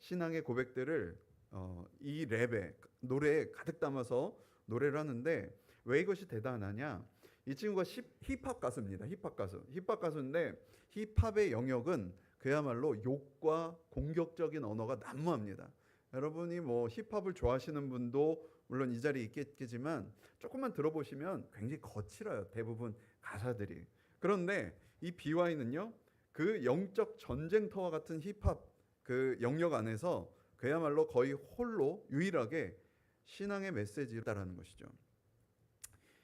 신앙의 고백들을 이 랩에 노래에 가득 담아서 노래를 하는데 왜 이것이 대단하냐? 이 친구가 힙합 가수입니다. 힙합 가수. 힙합 가수인데 힙합의 영역은 그야말로 욕과 공격적인 언어가 난무합니다. 여러분이 뭐 힙합을 좋아하시는 분도 물론 이 자리에 있겠지만 조금만 들어보시면 굉장히 거칠어요. 대부분 가사들이. 그런데 이 BY는요. 그 영적 전쟁터와 같은 힙합 그 영역 안에서 그야말로 거의 홀로 유일하게 신앙의 메시지를 따라하는 것이죠.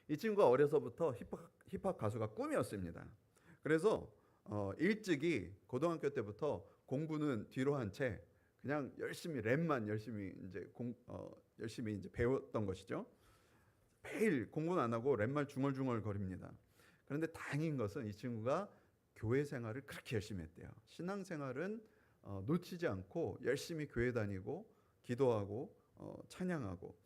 이 친구가 어려서부터 힙합 가수가 꿈이었습니다. 그래서 일찍이 고등학교 때부터 공부는 뒤로 한 채 그냥 열심히 랩만 열심히 이제 배웠던 것이죠. 매일 공부는 안 하고 랩만 중얼중얼 거립니다. 그런데 다행인 것은 이 친구가 교회 생활을 그렇게 열심히 했대요. 신앙 생활은 놓치지 않고 열심히 교회 다니고 기도하고 찬양하고.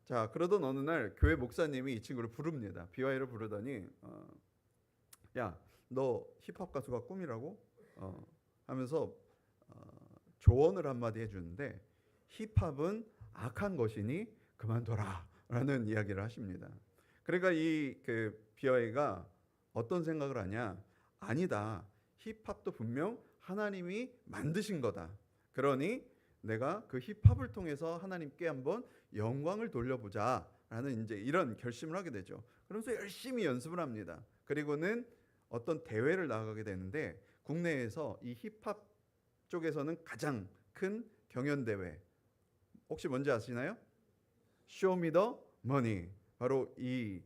자, 그러던 어느 날 교회 목사님이 이 친구를 부릅니다. BY를 부르더니 야, 너 힙합 가수가 꿈이라고? 하면서 조언을 한마디 해주는데 힙합은 악한 것이니 그만둬라 라는 이야기를 하십니다. 그러니까 이 BY가 어떤 생각을 하냐? 아니다. 힙합도 분명 하나님이 만드신 거다. 그러니 내가 그 힙합을 통해서 하나님께 한번 영광을 돌려보자 라는 이제 이런 결심을 하게 되죠. 그러면서 열심히 연습을 합니다. 그리고는 어떤 대회를 나가게 되는데 국내에서 이 힙합 쪽에서는 가장 큰 경연대회 혹시 뭔지 아시나요? 쇼미더 머니 바로 이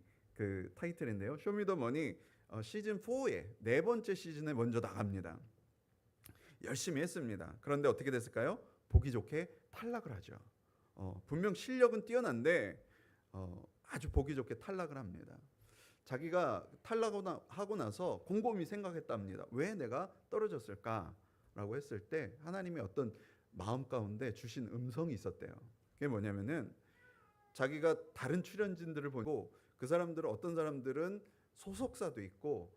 타이틀인데요. 쇼미더 머니 시즌 4에 네 번째 시즌에 먼저 나갑니다. 열심히 했습니다. 그런데 어떻게 됐을까요? 보기 좋게 탈락을 하죠. 분명 실력은 뛰어난데 아주 보기 좋게 탈락을 합니다. 자기가 탈락하고 나서 곰곰이 생각했답니다. 왜 내가 떨어졌을까라고 했을 때 하나님이 어떤 마음 가운데 주신 음성이 있었대요. 그게 뭐냐면은 자기가 다른 출연진들을 보고 그 사람들은 어떤 사람들은 소속사도 있고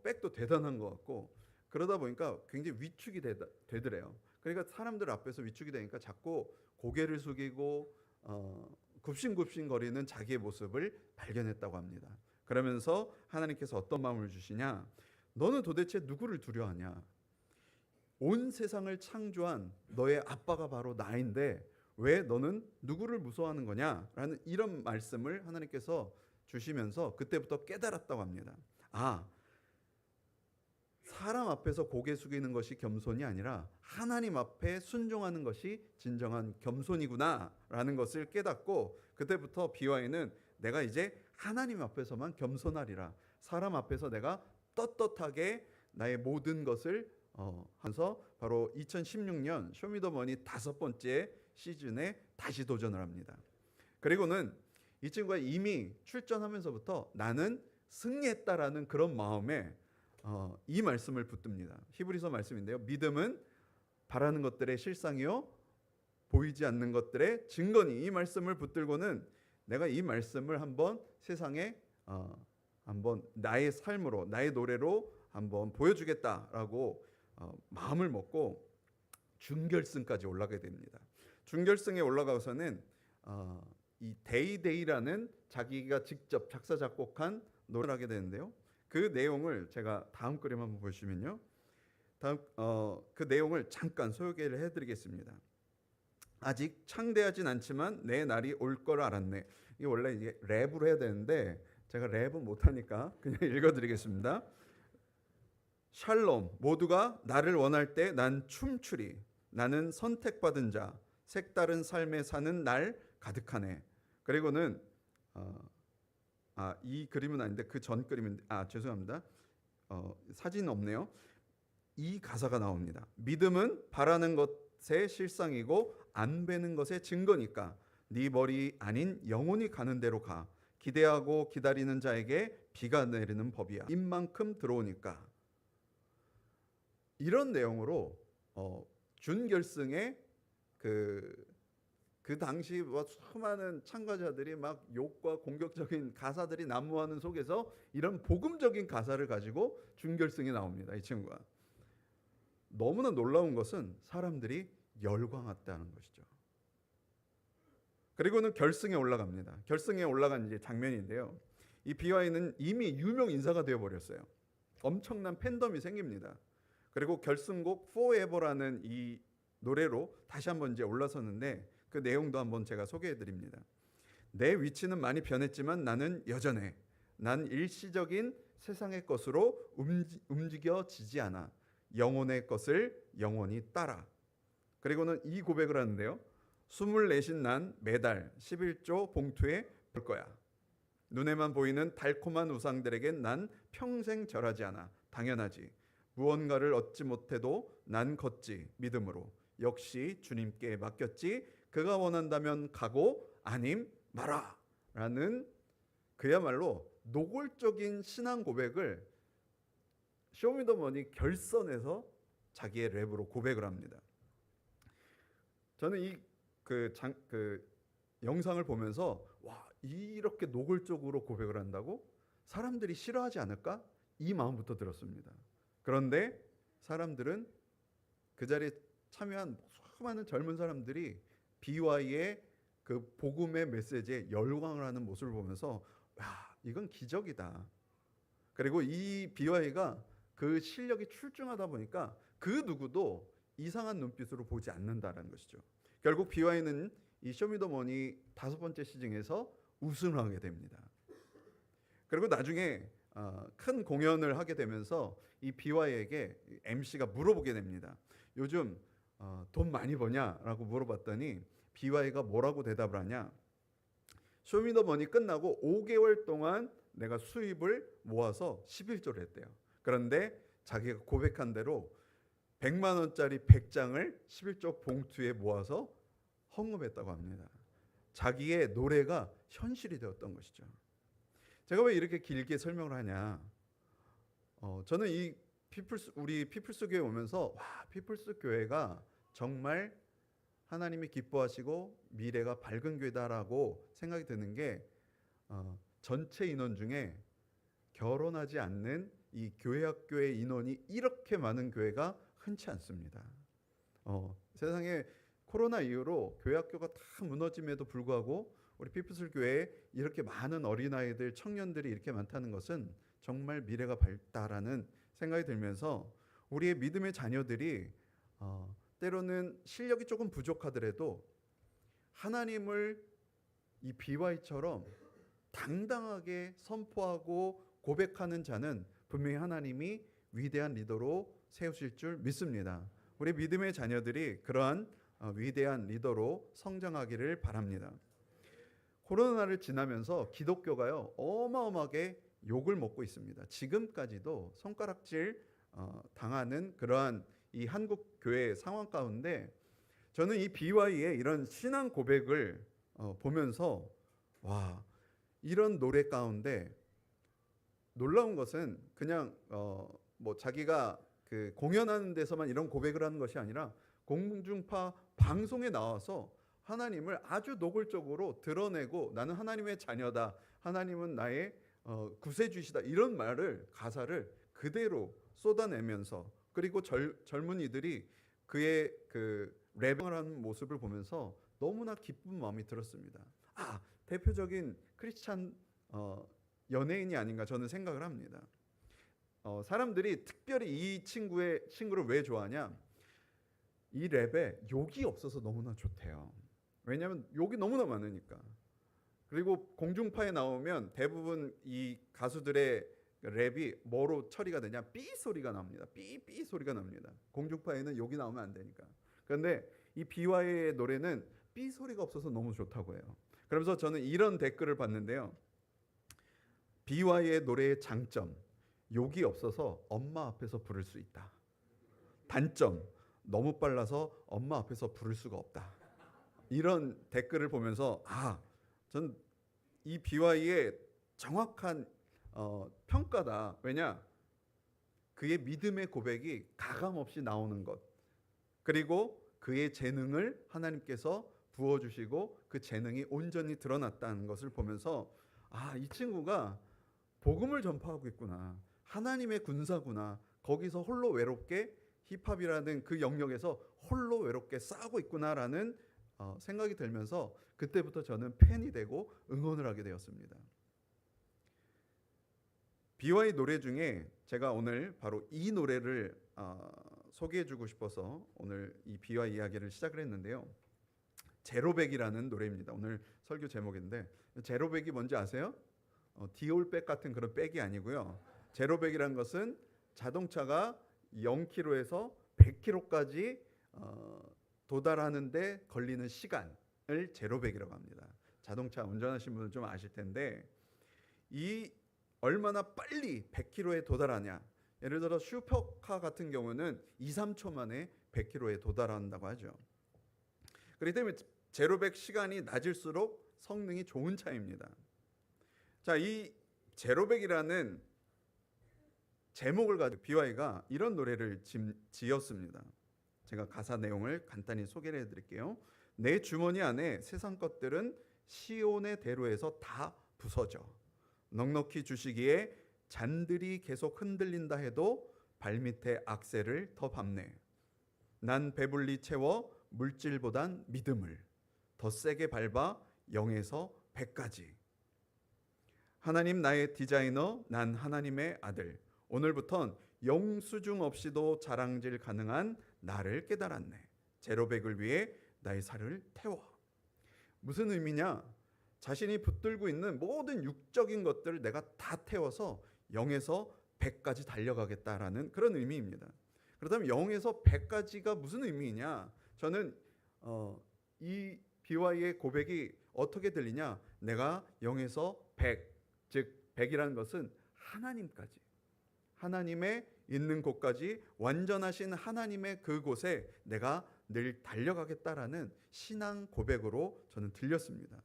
백도 대단한 것 같고 그러다 보니까 굉장히 위축이 되더래요. 그러니까 사람들 앞에서 위축이 되니까 자꾸 고개를 숙이고 굽신굽신거리는 자기의 모습을 발견했다고 합니다. 그러면서 하나님께서 어떤 마음을 주시냐? 너는 도대체 누구를 두려워하냐? 온 세상을 창조한 너의 아빠가 바로 나인데 왜 너는 누구를 무서워하는 거냐? 라는 이런 말씀을 하나님께서 주시면서 그때부터 깨달았다고 합니다. 사람 앞에서 고개 숙이는 것이 겸손이 아니라 하나님 앞에 순종하는 것이 진정한 겸손이구나 라는 것을 깨닫고 그때부터 BY는 내가 이제 하나님 앞에서만 겸손하리라. 사람 앞에서 내가 떳떳하게 나의 모든 것을 하면서 바로 2016년 쇼미더머니 5번째 시즌에 다시 도전을 합니다. 그리고는 이 친구가 이미 출전하면서부터 나는 승리했다라는 그런 마음에 이 말씀을 붙듭니다. 히브리서 말씀인데요. 믿음은 바라는 것들의 실상이요 보이지 않는 것들의 증거니. 이 말씀을 붙들고는 내가 이 말씀을 한번 세상에 한번 나의 삶으로 나의 노래로 한번 보여주겠다라고 마음을 먹고 준결승까지 올라가게 됩니다. 준결승에 올라가서는 이 데이데이라는 자기가 직접 작사 작곡한 노래를 하게 되는데요. 그 내용을 제가 다음 그림 한번 보시면요. 그 내용을 잠깐 소개를 해드리겠습니다. 아직 창대하진 않지만 내 날이 올 걸 알았네. 이게 원래 이게 랩으로 해야 되는데 제가 랩은 못하니까 그냥 읽어드리겠습니다. 샬롬, 모두가 나를 원할 때 난 춤추리. 나는 선택받은 자, 색다른 삶에 사는 날 가득하네. 그리고는 이 그림은 아닌데 그 전 그림인데 죄송합니다. 사진 없네요. 이 가사가 나옵니다. 믿음은 바라는 것의 실상이고 안 베는 것의 증거니까 네 머리 아닌 영혼이 가는 대로 가. 기대하고 기다리는 자에게 비가 내리는 법이야. 입만큼 들어오니까. 이런 내용으로 준결승에 그 당시 수많은 참가자들이 막 욕과 공격적인 가사들이 난무하는 속에서 이런 복음적인 가사를 가지고 준결승에 나옵니다. 이 친구가. 너무나 놀라운 것은 사람들이 열광했다는 것이죠. 그리고는 결승에 올라갑니다. 결승에 올라간 이제 장면인데요. 이 BY는 이미 유명 인사가 되어 버렸어요. 엄청난 팬덤이 생깁니다. 그리고 결승곡 Forever라는 이 노래로 다시 한번 이제 올라섰는데 그 내용도 한번 제가 소개해 드립니다. 내 위치는 많이 변했지만 나는 여전해. 난 일시적인 세상의 것으로 움직여지지 않아. 영혼의 것을 영원히 따라. 그리고는 이 고백을 하는데요. 24신 난 매달 11조 봉투에 볼 거야. 눈에만 보이는 달콤한 우상들에겐 난 평생 절하지 않아. 당연하지. 무언가를 얻지 못해도 난 걷지 믿음으로. 역시 주님께 맡겼지. 그가 원한다면 가고 아님 마라. 라는 그야말로 노골적인 신앙 고백을 쇼미더머니 결선에서 자기의 랩으로 고백을 합니다. 저는 이 영상을 보면서 와, 이렇게 노골적으로 고백을 한다고 사람들이 싫어하지 않을까? 이 마음부터 들었습니다. 그런데 사람들은 그 자리에 참여한 수많은 젊은 사람들이 BY의 그 복음의 메시지에 열광을 하는 모습을 보면서 야, 이건 기적이다. 그리고 이 BY가 그 실력이 출중하다 보니까 그 누구도 이상한 눈빛으로 보지 않는다는 것이죠. 결국 BY는 이 쇼미더머니 5번째 시즌에서 우승을 하게 됩니다. 그리고 나중에 큰 공연을 하게 되면서 이 BY에게 MC가 물어보게 됩니다. 요즘 돈 많이 버냐라고 물어봤더니 BY가 뭐라고 대답을 하냐? 쇼미더머니 끝나고 5개월 동안 내가 수입을 모아서 11조를 했대요. 그런데 자기가 고백한 대로 100만 원짜리 100장을 11조 봉투에 모아서 헌금했다고 합니다. 자기의 노래가 현실이 되었던 것이죠. 제가 왜 이렇게 길게 설명을 하냐? 저는 우리 피플스 교회 오면서 와, 피플스 교회가 정말 하나님이 기뻐하시고 미래가 밝은 교회다라고 생각이 드는 게 전체 인원 중에 결혼하지 않는 이 교회 학교의 인원이 이렇게 많은 교회가 흔치 않습니다. 세상에 코로나 이후로 교회 학교가 다 무너짐에도 불구하고 우리 피플스 교회에 이렇게 많은 어린아이들, 청년들이 이렇게 많다는 것은 정말 미래가 밝다라는 생각이 들면서 우리의 믿음의 자녀들이 때로는 실력이 조금 부족하더라도 하나님을 이 BY처럼 당당하게 선포하고 고백하는 자는 분명히 하나님이 위대한 리더로 세우실 줄 믿습니다. 우리 믿음의 자녀들이 그러한 위대한 리더로 성장하기를 바랍니다. 코로나를 지나면서 기독교가요 어마어마하게 욕을 먹고 있습니다. 지금까지도 손가락질 당하는 그러한 이 한국 교회 상황 가운데 저는 이 BY의 이런 신앙 고백을 보면서 와, 이런 노래 가운데 놀라운 것은 그냥 뭐 자기가 그 공연하는 데서만 이런 고백을 하는 것이 아니라 공중파 방송에 나와서 하나님을 아주 노골적으로 드러내고 나는 하나님의 자녀다. 하나님은 나의 구세주시다. 이런 가사를 그대로 쏟아내면서 그리고 젊은이들이 그의 그 랩을 하는 모습을 보면서 너무나 기쁜 마음이 들었습니다. 대표적인 크리스찬 연예인이 아닌가 저는 생각을 합니다. 사람들이 특별히 이 친구를 왜 좋아하냐? 이 랩에 욕이 없어서 너무나 좋대요. 왜냐하면 욕이 너무나 많으니까. 그리고 공중파에 나오면 대부분 이 가수들의 랩이 뭐로 처리가 되냐? 삐 소리가 납니다. 삐 소리가 납니다. 공중파에는 욕이 나오면 안 되니까. 그런데 이 BY의 노래는 삐 소리가 없어서 너무 좋다고 해요. 그러면서 저는 이런 댓글을 봤는데요. BY의 노래의 장점, 욕이 없어서 엄마 앞에서 부를 수 있다. 단점, 너무 빨라서 엄마 앞에서 부를 수가 없다. 이런 댓글을 보면서 전 이 BY의 정확한 평가다. 왜냐? 그의 믿음의 고백이 가감없이 나오는 것. 그리고 그의 재능을 하나님께서 부어주시고 그 재능이 온전히 드러났다는 것을 보면서 이 친구가 복음을 전파하고 있구나. 하나님의 군사구나. 거기서 홀로 외롭게 힙합이라는 그 영역에서 홀로 외롭게 싸우고 있구나라는 생각이 들면서 그때부터 저는 팬이 되고 응원을 하게 되었습니다. BY 노래 중에 제가 오늘 바로 이 노래를 소개해주고 싶어서 오늘 이 BY 이야기를 시작을 했는데요. 제로백이라는 노래입니다. 오늘 설교 제목인데 제로백이 뭔지 아세요? 디올백 같은 그런 백이 아니고요. 제로백이라는 것은 자동차가 0km에서 100km까지 도달하는데 걸리는 시간을 제로백이라고 합니다. 자동차 운전하시는 분들 좀 아실 텐데 이 얼마나 빨리 100km에 도달하냐. 예를 들어 슈퍼카 같은 경우는 2, 3초 만에 100km에 도달한다고 하죠. 그렇기 때문에 제로백 시간이 낮을수록 성능이 좋은 차입니다. 자, 이 제로백이라는 제목을 가지고 BY가 이런 노래를 지었습니다. 제가 가사 내용을 간단히 소개를 해드릴게요. 내 주머니 안에 세상 것들은 시온의 대로에서 다 부서져. 넉넉히 주시기에 잔들이 계속 흔들린다 해도 발밑에 악셀을 더 밟네. 난 배불리 채워 물질보단 믿음을 더 세게 밟아 0에서 100까지. 하나님 나의 디자이너, 난 하나님의 아들. 오늘부턴 영수증 없이도 자랑질 가능한 나를 깨달았네. 제로백을 위해 나의 살을 태워. 무슨 의미냐? 자신이 붙들고 있는 모든 육적인 것들을 내가 다 태워서 0에서 100까지 달려가겠다라는 그런 의미입니다. 그렇다면 0에서 100까지가 무슨 의미냐? 저는 이 BY의 고백이 어떻게 들리냐? 내가 0에서 100, 즉 100이라는 것은 하나님까지, 하나님의 있는 곳까지 완전하신 하나님의 그곳에 내가 늘 달려가겠다라는 신앙 고백으로 저는 들렸습니다.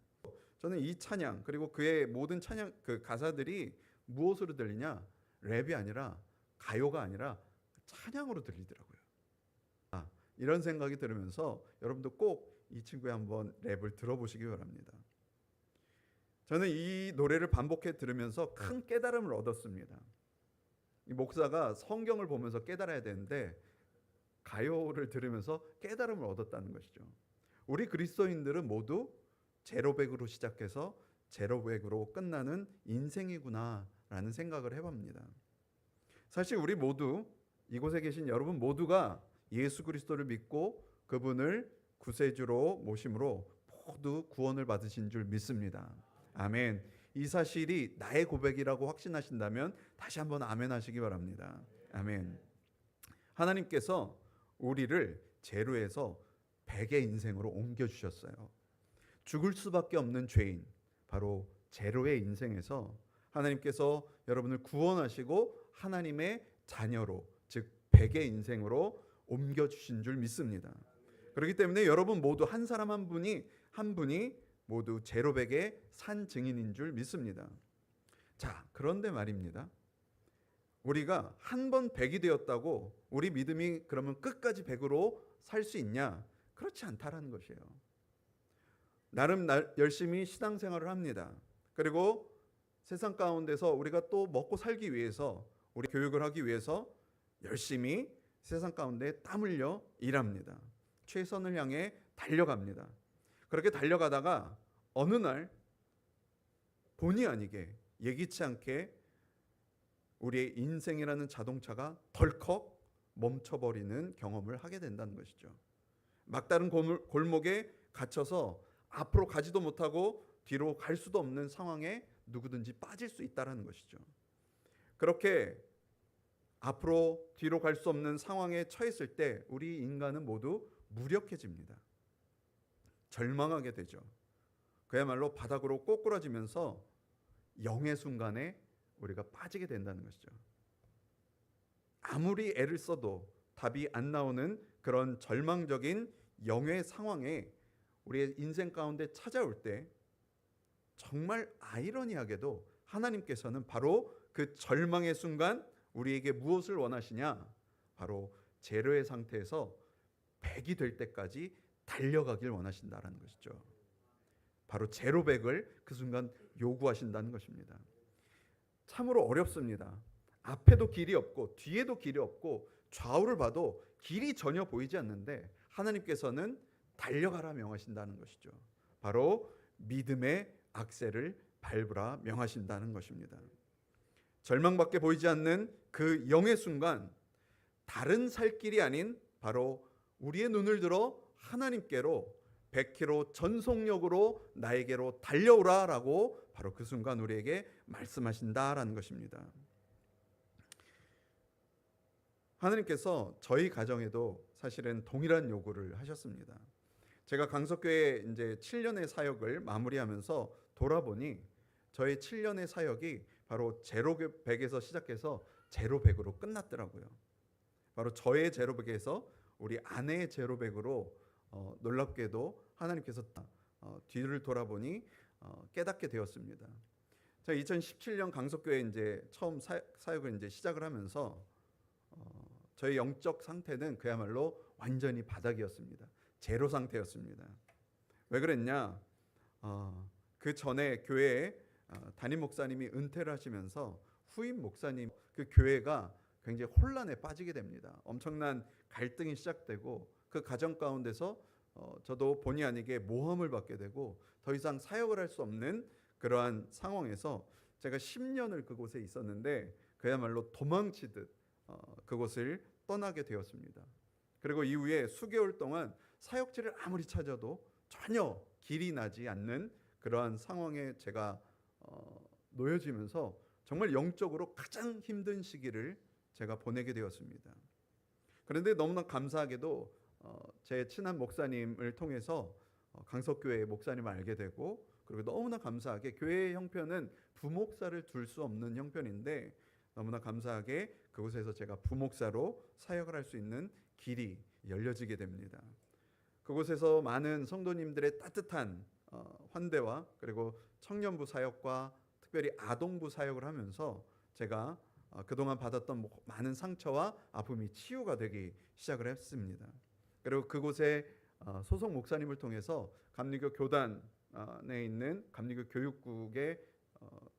저는 이 찬양 그리고 그의 모든 찬양 그 가사들이 무엇으로 들리냐? 랩이 아니라 가요가 아니라 찬양으로 들리더라고요. 이런 생각이 들으면서 여러분도 꼭 이 친구의 한번 랩을 들어보시기 바랍니다. 저는 이 노래를 반복해 들으면서 큰 깨달음을 얻었습니다. 이 목사가 성경을 보면서 깨달아야 되는데 가요를 들으면서 깨달음을 얻었다는 것이죠. 우리 그리스도인들은 모두 제로백으로 시작해서 제로백으로 끝나는 인생이구나라는 생각을 해봅니다. 사실 우리 모두 이곳에 계신 여러분 모두가 예수 그리스도를 믿고 그분을 구세주로 모심으로 모두 구원을 받으신 줄 믿습니다. 아멘. 이 사실이 나의 고백이라고 확신하신다면 다시 한번 아멘 하시기 바랍니다. 아멘. 하나님께서 우리를 제로에서 100의 인생으로 옮겨주셨어요. 죽을 수밖에 없는 죄인, 바로 제로의 인생에서 하나님께서 여러분을 구원하시고 하나님의 자녀로, 즉 100의 인생으로 옮겨주신 줄 믿습니다. 그렇기 때문에 여러분 모두 한 사람 한 분이 모두 제로백의 산 증인인 줄 믿습니다. 자, 그런데 말입니다. 우리가 한 번 100이 되었다고 우리 믿음이 그러면 끝까지 100으로 살 수 있냐? 그렇지 않다라는 것이에요. 나름 열심히 신앙생활을 합니다. 그리고 세상 가운데서 우리가 또 먹고 살기 위해서 우리 교육을 하기 위해서 열심히 세상 가운데 땀 흘려 일합니다. 최선을 향해 달려갑니다. 그렇게 달려가다가 어느 날 본의 아니게 예기치 않게 우리의 인생이라는 자동차가 덜컥 멈춰버리는 경험을 하게 된다는 것이죠. 막다른 골목에 갇혀서 앞으로 가지도 못하고 뒤로 갈 수도 없는 상황에 누구든지 빠질 수 있다는 것이죠. 그렇게 앞으로 뒤로 갈 수 없는 상황에 처했을 때 우리 인간은 모두 무력해집니다. 절망하게 되죠. 그야말로 바닥으로 꼬꾸라지면서 영의 순간에 우리가 빠지게 된다는 것이죠. 아무리 애를 써도 답이 안 나오는 그런 절망적인 영의 상황에 우리의 인생 가운데 찾아올 때 정말 아이러니하게도 하나님께서는 바로 그 절망의 순간 우리에게 무엇을 원하시냐? 바로 제로의 상태에서 100이 될 때까지 달려가길 원하신다라는 것이죠. 바로 제로백을 그 순간 요구하신다는 것입니다. 참으로 어렵습니다. 앞에도 길이 없고 뒤에도 길이 없고 좌우를 봐도 길이 전혀 보이지 않는데 하나님께서는 달려가라 명하신다는 것이죠. 바로 믿음의 악셀을 밟으라 명하신다는 것입니다. 절망밖에 보이지 않는 그 영의 순간, 다른 살 길이 아닌 바로 우리의 눈을 들어 하나님께로 100km 전속력으로 나에게로 달려오라라고 바로 그 순간 우리에게 말씀하신다라는 것입니다. 하나님께서 저희 가정에도 사실은 동일한 요구를 하셨습니다. 제가 강석교회 이제 7년의 사역을 마무리하면서 돌아보니 저의 7년의 사역이 바로 제로 100에서 시작해서 제로 100으로 끝났더라고요. 바로 저의 제로 100에서 우리 아내의 제로 100으로 놀랍게도 하나님께서 뒤를 돌아보니 깨닫게 되었습니다. 제가 2017년 강석교회 이제 처음 사역을 이제 시작을 하면서 저의 영적 상태는 그야말로 완전히 바닥이었습니다. 제로 상태였습니다. 왜 그랬냐? 그 전에 교회에 담임 목사님이 은퇴를 하시면서 후임 목사님, 그 교회가 굉장히 혼란에 빠지게 됩니다. 엄청난 갈등이 시작되고 그 가정 가운데서 저도 본의 아니게 모함을 받게 되고 더 이상 사역을 할 수 없는 그러한 상황에서 제가 10년을 그곳에 있었는데 그야말로 도망치듯 그곳을 떠나게 되었습니다. 그리고 이후에 수개월 동안 사역지를 아무리 찾아도 전혀 길이 나지 않는 그러한 상황에 제가 놓여지면서 정말 영적으로 가장 힘든 시기를 제가 보내게 되었습니다. 그런데 너무나 감사하게도 제 친한 목사님을 통해서 강석교회 목사님을 알게 되고, 그리고 너무나 감사하게 교회의 형편은 부목사를 둘 수 없는 형편인데 너무나 감사하게 그곳에서 제가 부목사로 사역을 할 수 있는 길이 열려지게 됩니다. 그곳에서 많은 성도님들의 따뜻한 환대와 그리고 청년부 사역과 특별히 아동부 사역을 하면서 제가 그동안 받았던 많은 상처와 아픔이 치유가 되기 시작을 했습니다. 그리고 그곳에 소속 목사님을 통해서 감리교 교단에 있는 감리교 교육국의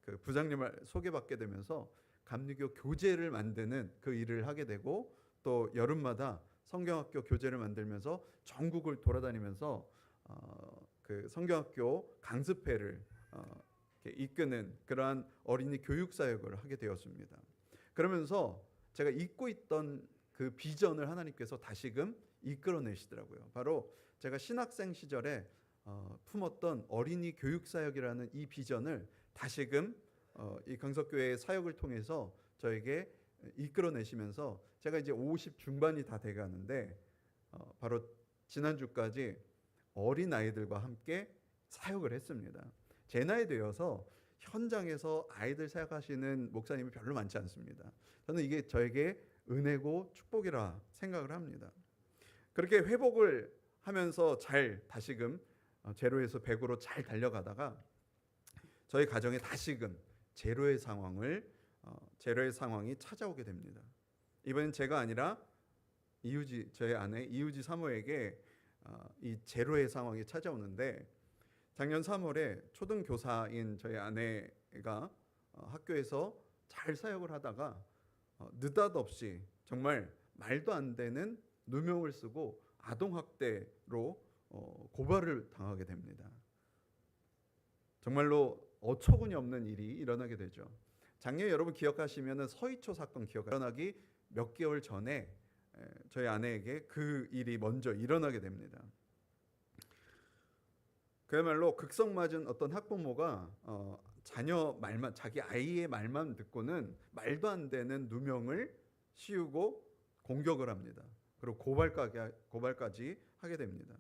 그 부장님을 소개받게 되면서 감리교 교재를 만드는 그 일을 하게 되고, 또 여름마다 성경학교 교재를 만들면서 전국을 돌아다니면서 그 성경학교 강습회를 이끄는 그러한 어린이 교육 사역을 하게 되었습니다. 그러면서 제가 잊고 있던 그 비전을 하나님께서 다시금 이끌어내시더라고요. 바로 제가 신학생 시절에 품었던 어린이 교육 사역이라는 이 비전을 다시금 이 강석교회의 사역을 통해서 저에게 이끌어내시면서 제가 이제 50 중반이 다 돼가는데 바로 지난주까지 어린 아이들과 함께 사역을 했습니다. 제 나이 되어서 현장에서 아이들 사역하시는 목사님이 별로 많지 않습니다. 저는 이게 저에게 은혜고 축복이라 생각을 합니다. 그렇게 회복을 하면서 잘 다시금 제로에서 100으로 잘 달려가다가 저희 가정에 다시금 제로의 상황이 찾아오게 됩니다. 이번엔 제가 아니라 저의 아내 이유지 사모에게 이 제로의 상황이 찾아오는데, 작년 3월에 초등교사인 저희 아내가 학교에서 잘 사역을 하다가 느닷없이 정말 말도 안 되는 누명을 쓰고 아동학대로 고발을 당하게 됩니다. 정말로 어처구니 없는 일이 일어나게 되죠. 작년 여러분 기억하시면 서희초 사건 일어나기 몇 개월 전에 저희 아내에게 그 일이 먼저 일어나게 됩니다. 그야말로 극성맞은 어떤 학부모가 자기 아이의 말만 듣고는 말도 안 되는 누명을 씌우고 공격을 합니다. 그리고 고발까지 하게 됩니다.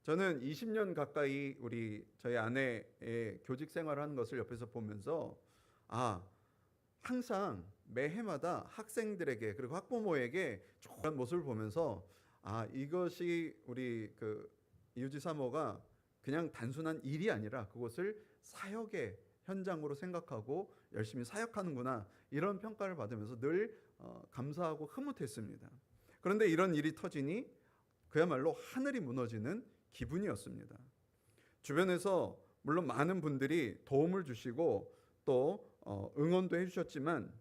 저는 20년 가까이 저희 아내의 교직 생활을 하는 것을 옆에서 보면서 항상 매해마다 학생들에게 그리고 학부모에게 좋은 모습을 보면서 이것이 우리 그 이유지 사모가 그냥 단순한 일이 아니라 그것을 사역의 현장으로 생각하고 열심히 사역하는구나, 이런 평가를 받으면서 늘 감사하고 흐뭇했습니다. 그런데 이런 일이 터지니 그야말로 하늘이 무너지는 기분이었습니다. 주변에서 물론 많은 분들이 도움을 주시고 또 응원도 해주셨지만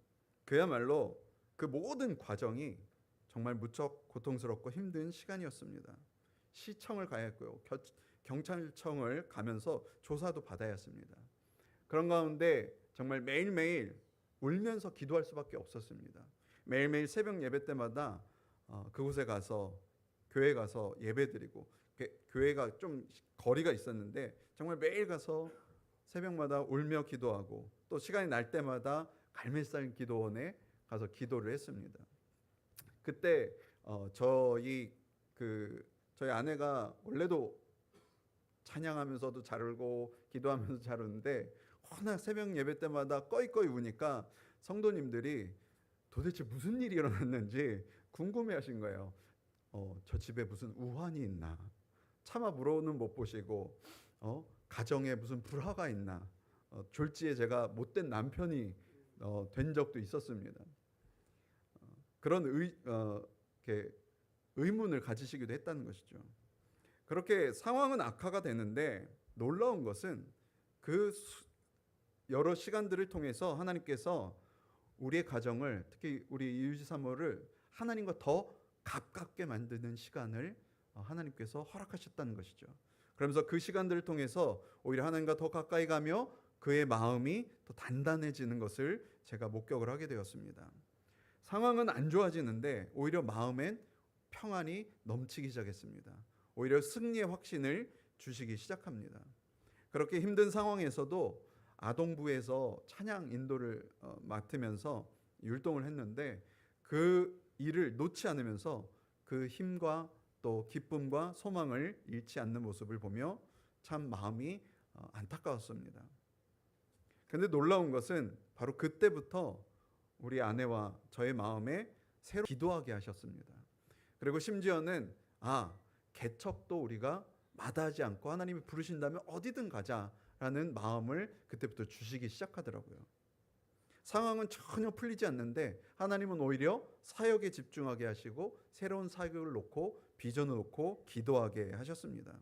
그야말로 그 모든 과정이 정말 무척 고통스럽고 힘든 시간이었습니다. 시청을 가야 했고요. 경찰청을 가면서 조사도 받아야 했습니다. 그런 가운데 정말 매일매일 울면서 기도할 수밖에 없었습니다. 매일매일 새벽 예배 때마다 그곳에 가서 교회 가서 예배드리고, 교회가 좀 거리가 있었는데 정말 매일 가서 새벽마다 울며 기도하고, 또 시간이 날 때마다 갈멜산 기도원에 가서 기도를 했습니다. 그때 저희 아내가 원래도 찬양하면서도 잘 울고 기도하면서 잘 우는데, 워낙 새벽 예배 때마다 꺼이꺼이 우니까 성도님들이 도대체 무슨 일이 일어났는지 궁금해하신 거예요. 저 집에 무슨 우환이 있나? 차마 물어는 못 보시고, 가정에 무슨 불화가 있나? 졸지에 제가 못된 남편이 된 적도 있었습니다. 그런 의문을 가지시기도 했다는 것이죠. 그렇게 상황은 악화가 되는데, 놀라운 것은 그 여러 시간들을 통해서 하나님께서 우리의 가정을, 특히 우리 이유지 사모를 하나님과 더 가깝게 만드는 시간을 하나님께서 허락하셨다는 것이죠. 그러면서 그 시간들을 통해서 오히려 하나님과 더 가까이 가며 그의 마음이 더 단단해지는 것을 제가 목격을 하게 되었습니다. 상황은 안 좋아지는데 오히려 마음엔 평안이 넘치기 시작했습니다. 오히려 승리의 확신을 주시기 시작합니다. 그렇게 힘든 상황에서도 아동부에서 찬양 인도를 맡으면서 율동을 했는데, 그 일을 놓지 않으면서 그 힘과 또 기쁨과 소망을 잃지 않는 모습을 보며 참 마음이 안타까웠습니다. 그런데 놀라운 것은 바로 그때부터 우리 아내와 저의 마음에 새로 기도하게 하셨습니다. 그리고 심지어는 개척도 우리가 마다하지 않고 하나님이 부르신다면 어디든 가자라는 마음을 그때부터 주시기 시작하더라고요. 상황은 전혀 풀리지 않는데 하나님은 오히려 사역에 집중하게 하시고 새로운 사역을 놓고 비전을 놓고 기도하게 하셨습니다.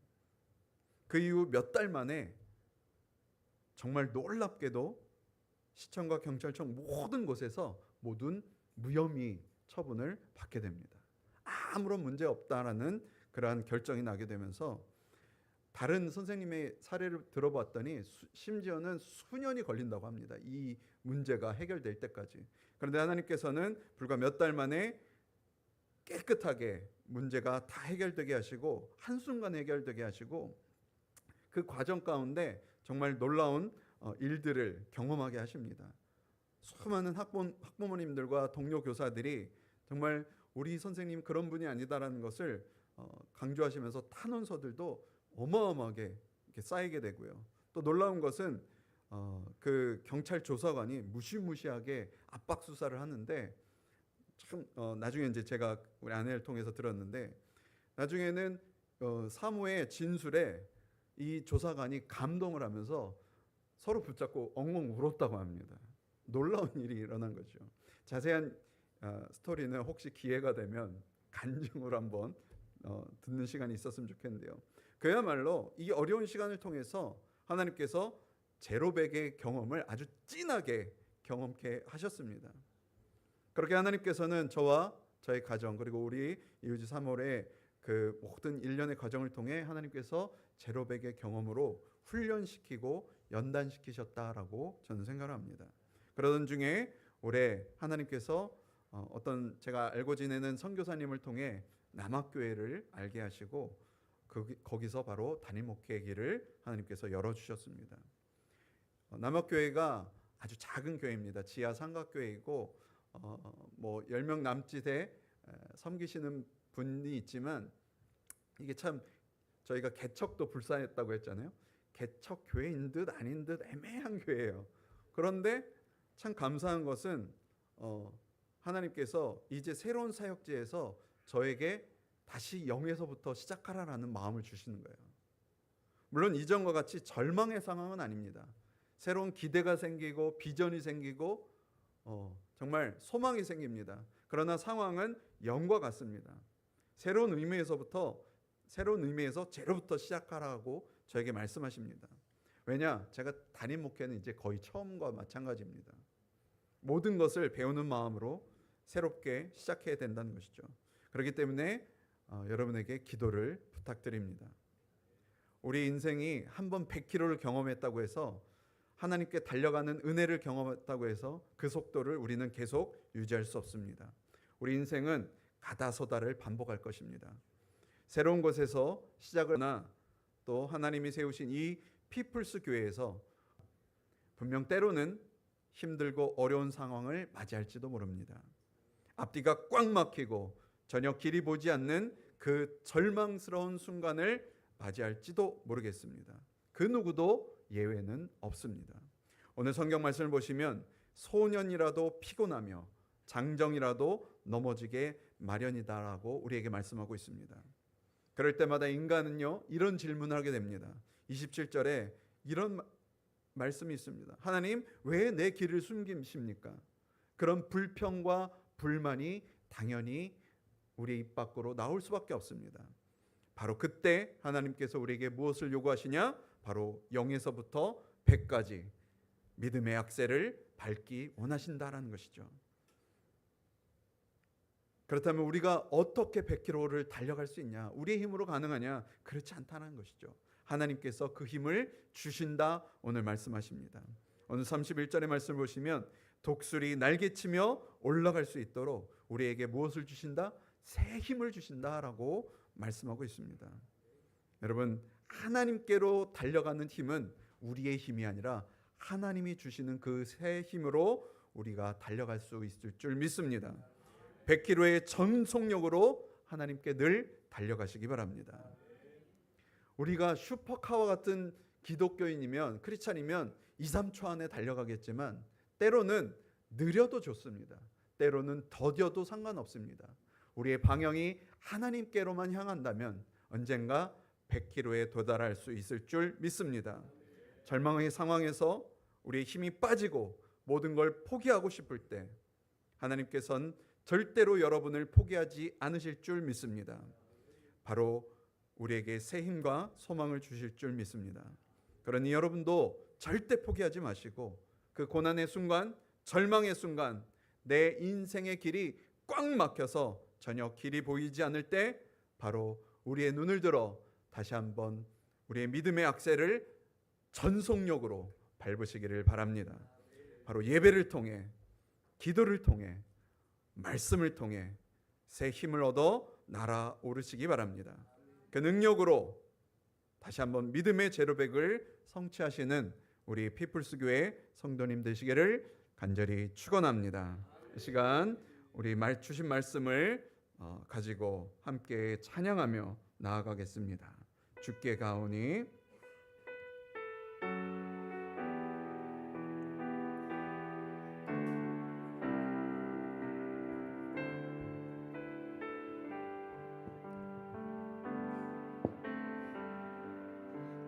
그 이후 몇 달 만에 정말 놀랍게도 시청과 경찰청 모든 곳에서 모든 무혐의 처분을 받게 됩니다. 아무런 문제 없다라는 그러한 결정이 나게 되면서, 다른 선생님의 사례를 들어봤더니 심지어는 수년이 걸린다고 합니다. 이 문제가 해결될 때까지. 그런데 하나님께서는 불과 몇 달 만에 깨끗하게 문제가 다 해결되게 하시고, 한순간에 해결되게 하시고, 그 과정 가운데 정말 놀라운 일들을 경험하게 하십니다. 수많은 학부모님들과 동료 교사들이 정말 우리 선생님 그런 분이 아니다라는 것을 강조하시면서 탄원서들도 어마어마하게 이렇게 쌓이게 되고요. 또 놀라운 것은 그 경찰 조사관이 무시무시하게 압박 수사를 하는데, 참 나중에 이제 제가 우리 아내를 통해서 들었는데, 나중에는 사모의 진술에 이 조사관이 감동을 하면서 서로 붙잡고 엉엉 울었다고 합니다. 놀라운 일이 일어난 거죠. 자세한 스토리는 혹시 기회가 되면 간증으로 한번 듣는 시간이 있었으면 좋겠는데요. 그야말로 이 어려운 시간을 통해서 하나님께서 제로백의 경험을 아주 진하게 경험케 하셨습니다. 그렇게 하나님께서는 저와 저의 가정, 그리고 우리 이유지 3월의 그 모든 일련의 과정을 통해 하나님께서 제로백의 경험으로 훈련시키고 연단시키셨다라고 저는 생각을 합니다. 그러던 중에 올해 하나님께서 어떤 제가 알고 지내는 선교사님을 통해 남학교회를 알게 하시고, 거기서 바로 담임 목회의 길을 하나님께서 열어주셨습니다. 남학교회가 아주 작은 교회입니다. 지하 삼각교회이고 10명 남짓에 섬기시는 분이 있지만, 이게 참 저희가 개척도 불사했다고 했잖아요. 개척 교회인 듯 아닌 듯 애매한 교회예요. 그런데 참 감사한 것은 하나님께서 이제 새로운 사역지에서 저에게 다시 0에서부터 시작하라라는 마음을 주시는 거예요. 물론 이전과 같이 절망의 상황은 아닙니다. 새로운 기대가 생기고 비전이 생기고 정말 소망이 생깁니다. 그러나 상황은 0과 같습니다. 새로운 의미에서 제로부터 시작하라고 저에게 말씀하십니다. 왜냐? 제가 담임 목회는 이제 거의 처음과 마찬가지입니다. 모든 것을 배우는 마음으로 새롭게 시작해야 된다는 것이죠. 그렇기 때문에 여러분에게 기도를 부탁드립니다. 우리 인생이 한번 100km를 경험했다고 해서, 하나님께 달려가는 은혜를 경험했다고 해서 그 속도를 우리는 계속 유지할 수 없습니다. 우리 인생은 가다서다를 반복할 것입니다. 새로운 곳에서 시작을 하나, 또 하나님이 세우신 이 피플스 교회에서 분명 때로는 힘들고 어려운 상황을 맞이할지도 모릅니다. 앞뒤가 꽉 막히고 전혀 길이 보지 않는 그 절망스러운 순간을 맞이할지도 모르겠습니다. 그 누구도 예외는 없습니다. 오늘 성경 말씀을 보시면 소년이라도 피곤하며 장정이라도 넘어지게 마련이다라고 우리에게 말씀하고 있습니다. 그럴 때마다 인간은요, 이런 질문을 하게 됩니다. 27절에 이런 말씀이 있습니다. 하나님, 왜 내 길을 숨기십니까? 그런 불평과 불만이 당연히 우리 입 밖으로 나올 수밖에 없습니다. 바로 그때 하나님께서 우리에게 무엇을 요구하시냐? 바로 0에서부터 100까지 믿음의 악셀을 밟기 원하신다라는 것이죠. 그렇다면 우리가 어떻게 100km를 달려갈 수 있냐? 우리의 힘으로 가능하냐? 그렇지 않다는 것이죠. 하나님께서 그 힘을 주신다 오늘 말씀하십니다. 오늘 31절의 말씀을 보시면 독수리 날개치며 올라갈 수 있도록 우리에게 무엇을 주신다? 새 힘을 주신다라고 말씀하고 있습니다. 여러분, 하나님께로 달려가는 힘은 우리의 힘이 아니라 하나님이 주시는 그 새 힘으로 우리가 달려갈 수 있을 줄 믿습니다. 100km의 전속력으로 하나님께 늘 달려가시기 바랍니다. 우리가 슈퍼카와 같은 기독교인이면, 크리스찬이면 2, 3초 안에 달려가겠지만 때로는 느려도 좋습니다. 때로는 더뎌도 상관없습니다. 우리의 방향이 하나님께로만 향한다면 언젠가 100km에 도달할 수 있을 줄 믿습니다. 절망의 상황에서 우리의 힘이 빠지고 모든 걸 포기하고 싶을 때 하나님께서는 절대로 여러분을 포기하지 않으실 줄 믿습니다. 바로 우리에게 새 힘과 소망을 주실 줄 믿습니다. 그러니 여러분도 절대 포기하지 마시고 그 고난의 순간, 절망의 순간, 내 인생의 길이 꽉 막혀서 전혀 길이 보이지 않을 때 바로 우리의 눈을 들어 다시 한번 우리의 믿음의 악셀을 전속력으로 밟으시기를 바랍니다. 바로 예배를 통해, 기도를 통해, 말씀을 통해 새 힘을 얻어 날아오르시기 바랍니다. 그 능력으로 다시 한번 믿음의 제로백을 성취하시는 우리 피플스 교회 성도님 되시기를 간절히 축원합니다. 이 시간 우리 주신 말씀을 가지고 함께 찬양하며 나아가겠습니다. 주께 가오니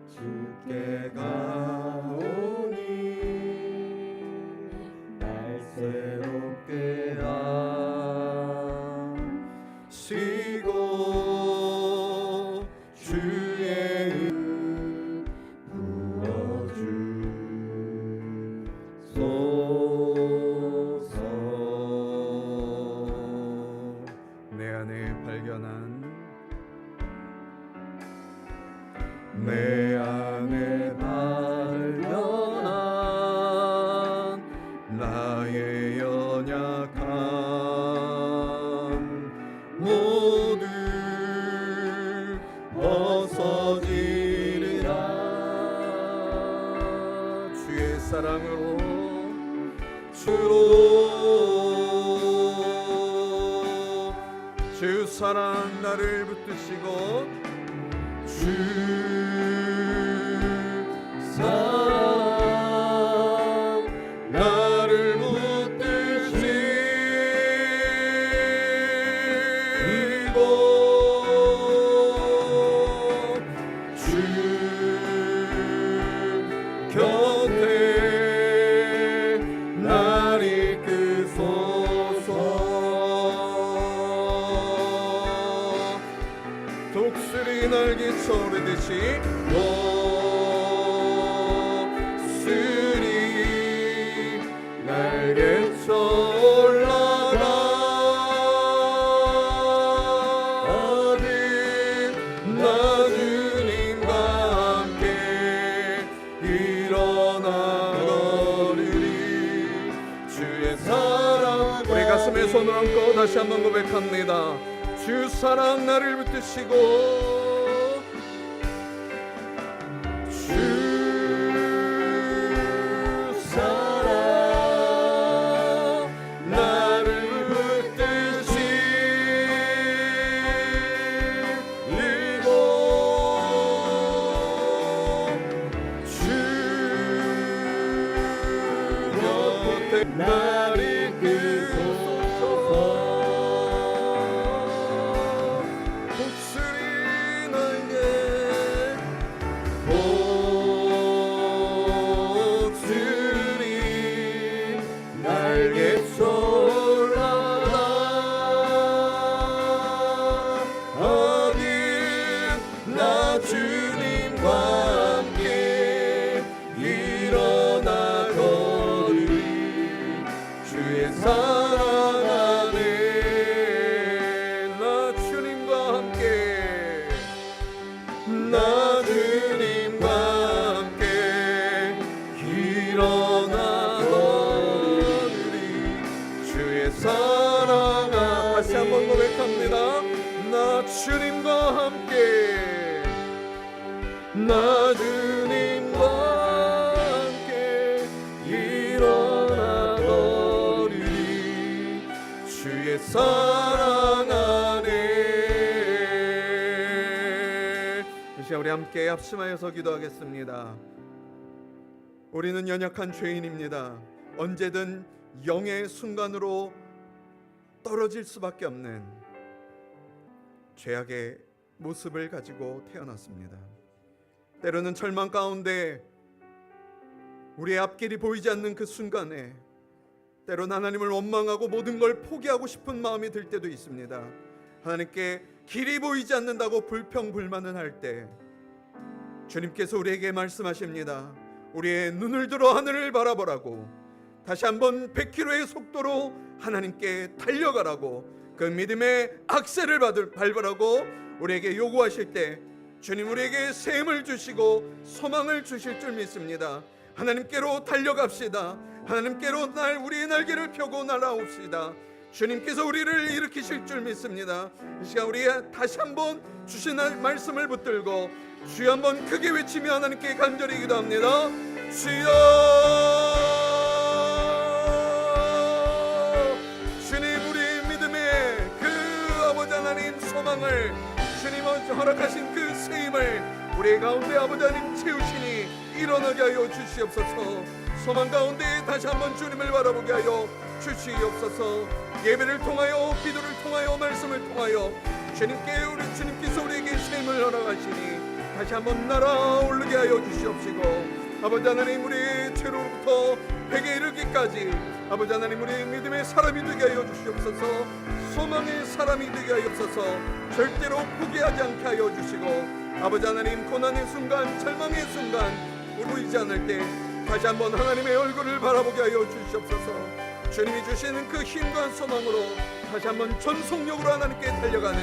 주께 가오니 날 새롭게 하시고 주의 은 부어주소서. 내 안에 발견한 내 안에 발견한 나의 연약함 모두 벗어지리라. 주의 사랑으로 주로 주 사랑 나를 붙드시고 주 사랑 나를 붙드시고 주 곁에 날 이끄소서. 독수리 날개쳐 오르듯이 독수리 날개쳐 올라가 손을 얹고 다시 한번 고백합니다. 주 사랑 나를 붙드시고 주 사랑 나를 붙드시고 주 곁에 나를 이끄소서. 복수리 나에게 복수리 날개쳐 올라라. 어디 나 주님과 함께 일어나 걸으리. 주의 사랑 안에 나 주님과 함께 나 주님과 함께 일어나 걸으리. 주의 사랑 안에 다시 한번 고백합니다. 나 주님과 함께 나 주님과 함께 일어나 걸으리. 주의 사랑 안에. 이 시간 우리 함께 합심하여서 기도하겠습니다. 우리는 연약한 죄인입니다. 언제든 영의 순간으로 떨어질 수밖에 없는 죄악의 모습을 가지고 태어났습니다. 때로는 절망 가운데 우리의 앞길이 보이지 않는 그 순간에 때로는 하나님을 원망하고 모든 걸 포기하고 싶은 마음이 들 때도 있습니다. 하나님께 길이 보이지 않는다고 불평불만을 할 때 주님께서 우리에게 말씀하십니다. 우리의 눈을 들어 하늘을 바라보라고, 다시 한번 100km의 속도로 하나님께 달려가라고, 그 믿음의 악셀을 밟으라고 우리에게 요구하실 때 주님 우리에게 새 힘을 주시고 소망을 주실 줄 믿습니다. 하나님께로 달려갑시다. 하나님께로 우리의 날개를 펴고 날아옵시다. 주님께서 우리를 일으키실 줄 믿습니다. 이 시간 우리 다시 한번 주신 말씀을 붙들고 주여 한번 크게 외치며 하나님께 간절히 기도합니다. 주여, 주님 우리 믿음의 그 아버지 하나님 소망을, 주님 허락하신 그 새 힘을 우리 가운데 아버지 하나님 채우시니 일어나게 하여 주시옵소서. 소망 가운데 다시 한번 주님을 바라보게 하여 주시옵소서. 예배를 통하여, 기도를 통하여, 말씀을 통하여 주님께서 우리에게 새 힘을 허락하시니 다시 한번 날아오르게 하여 주시옵시고, 아버지 하나님 우리의 죄로부터 회개에 이르기까지 아버지 하나님 우리의 믿음의 사람이 되게 하여 주시옵소서. 소망의 사람이 되게 하옵소서. 절대로 포기하지 않게 하여 주시고, 아버지 하나님 고난의 순간, 절망의 순간 보이지 않을 때 다시 한번 하나님의 얼굴을 바라보게 하여 주시옵소서. 주님이 주시는 그 힘과 소망으로 다시 한번 전속력으로 하나님께 달려가는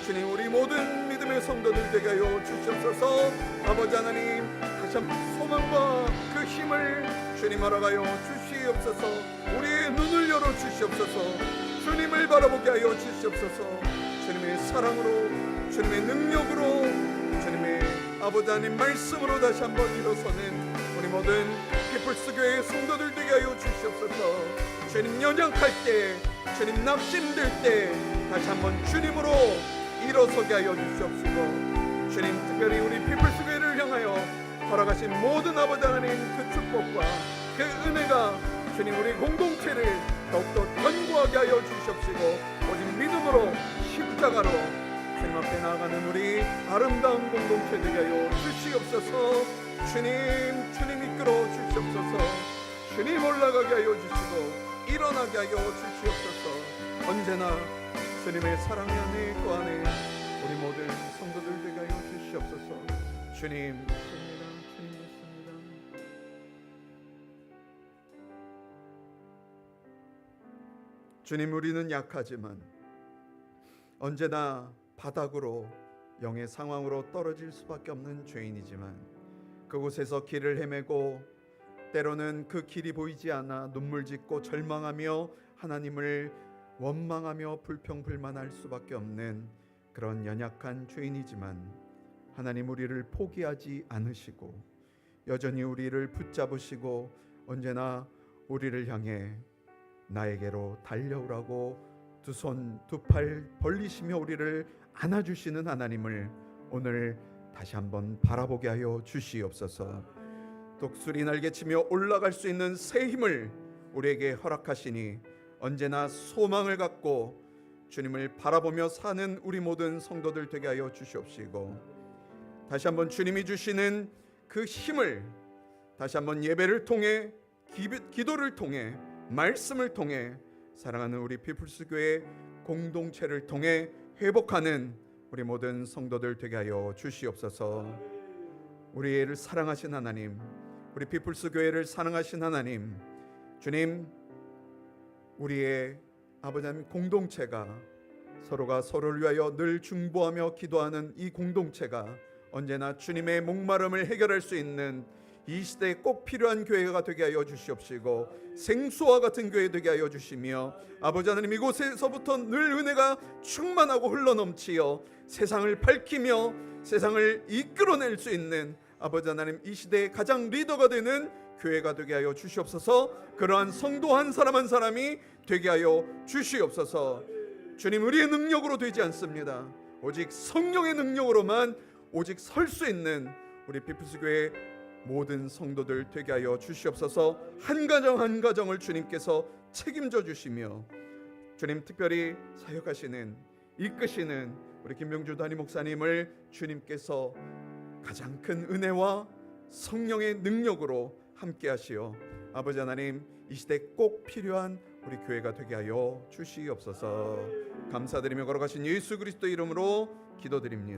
주님 우리 모든 믿음의 성도들 되게 하여 주시옵소서. 아버지 하나님 다시 한번 소망과 그 힘을 주님 알아가여 주시옵소서. 우리의 눈을 열어 주시옵소서. 주님을 바라보게 하여 주시옵소서. 주님의 사랑으로, 주님의 능력으로, 주님의 아버지 하나님 말씀으로 다시 한번 일어서는 우리 모든 피플스 교회의 성도들 되게 하여 주시옵소서. 주님 연약할 때, 주님 낙심될 때 다시 한번 주님으로 일어서게 하여 주시옵시고, 주님 특별히 우리 피플스 교회를 향하여 허락하신 모든 아버지 하나님 그 축복과 그 은혜가 주님 우리 공동체를 더욱더 견고하게 하여 주시옵시고, 오직 믿음으로 십자가로 주님 앞에 나아가는 우리 아름다운 공동체 되게 하여 주시옵소서. 주님 이끌어 주시옵소서. 주님 올라가게 하여 주시고 일어나게 하여 주시옵소서. 언제나 주님의 사랑 안에 그 안에 우리 모든 성도들 되게 하여 주시옵소서. 주님 믿습니다. 주님 믿습니다. 주님 우리는 약하지만 언제나 바닥으로 영의 상황으로 떨어질 수밖에 없는 죄인이지만 그곳에서 길을 헤매고 때로는 그 길이 보이지 않아 눈물 짓고 절망하며 하나님을 원망하며 불평불만할 수밖에 없는 그런 연약한 죄인이지만 하나님 우리를 포기하지 않으시고 여전히 우리를 붙잡으시고 언제나 우리를 향해 나에게로 달려오라고 두 손 두 팔 벌리시며 우리를 안아주시는 하나님을 오늘 다시 한번 바라보게 하여 주시옵소서. 독수리 날개치며 올라갈 수 있는 새 힘을 우리에게 허락하시니 언제나 소망을 갖고 주님을 바라보며 사는 우리 모든 성도들 되게 하여 주시옵시고 다시 한번 주님이 주시는 그 힘을 다시 한번 예배를 통해 기도를 통해 말씀을 통해 사랑하는 우리 피플스 교회 공동체를 통해 회복하는 우리 모든 성도들 되게 하여 주시옵소서. 우리를 사랑하신 하나님, 우리 피플스 교회를 사랑하신 하나님, 주님, 우리의 아버지 하나님 공동체가 서로가 서로를 위하여 늘 중보하며 기도하는 이 공동체가 언제나 주님의 목마름을 해결할 수 있는 이 시대에 꼭 필요한 교회가 되게 하여 주시옵시고 생수와 같은 교회 되게 하여 주시며 아버지 하나님 이곳에서부터 늘 은혜가 충만하고 흘러넘치어 세상을 밝히며 세상을 이끌어낼 수 있는 아버지 하나님 이 시대의 가장 리더가 되는 교회가 되게 하여 주시옵소서. 그러한 성도 한 사람 한 사람이 되게 하여 주시옵소서. 주님, 우리의 능력으로 되지 않습니다. 오직 성령의 능력으로만 오직 설 수 있는 우리 피플스 교회 모든 성도들 되게 하여 주시옵소서. 한 가정 한 가정을 주님께서 책임져 주시며 주님 특별히 사역하시는 이끄시는 우리 김병주 담임 목사님을 주님께서 가장 큰 은혜와 성령의 능력으로 함께 하시어 아버지 하나님 이 시대에 꼭 필요한 우리 교회가 되게 하여 주시옵소서. 감사드리며 걸어가신 예수 그리스도 이름으로 기도드립니다.